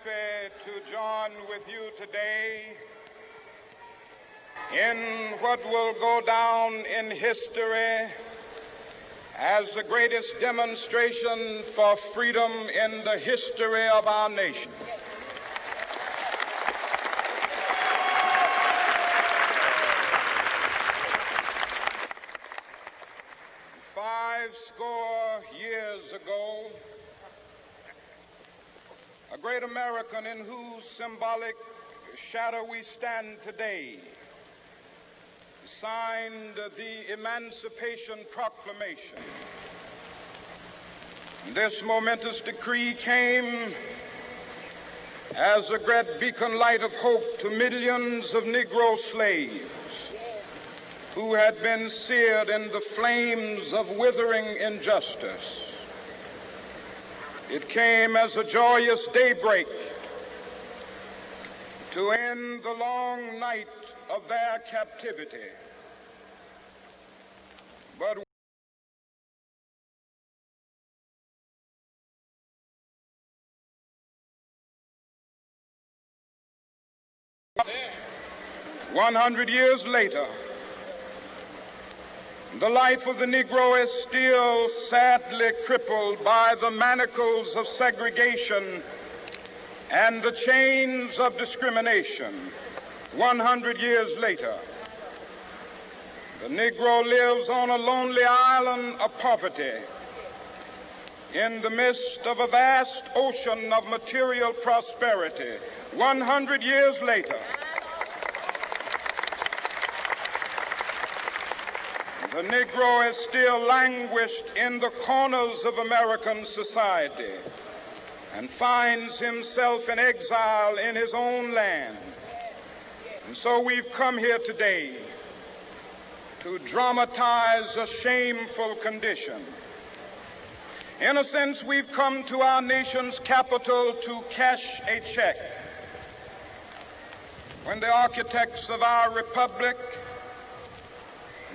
happy to join with you today in what will go down in history as the greatest demonstration for freedom in the history of our nation. Five score years ago, a great American in whose symbolic shadow we stand today signed the Emancipation Proclamation. This momentous decree came as a great beacon light of hope to millions of Negro slaves who had been seared in the flames of withering injustice. It came as a joyous daybreak to end the long night of their captivity. But 100 years later, the life of the Negro is still sadly crippled by the manacles of segregation and the chains of discrimination. 100 years later, the Negro lives on a lonely island of poverty in the midst of a vast ocean of material prosperity. 100 years later, the Negro is still languished in the corners of American society and finds himself in exile in his own land. And so we've come here today to dramatize a shameful condition. In a sense, we've come to our nation's capital to cash a check. When the architects of our republic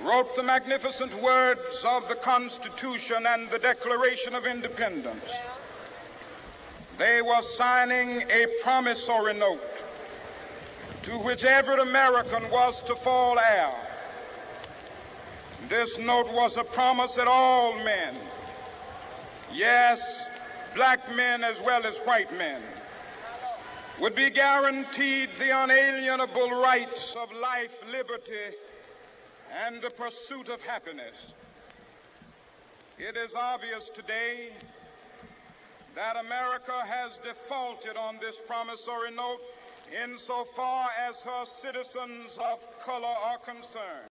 wrote the magnificent words of the Constitution and the Declaration of Independence, they were signing a promissory note to which every American was to fall heir. This note was a promise that all men, yes, black men as well as white men, would be guaranteed the unalienable rights of life, liberty, and the pursuit of happiness. It is obvious today that America has defaulted on this promissory note insofar as her citizens of color are concerned.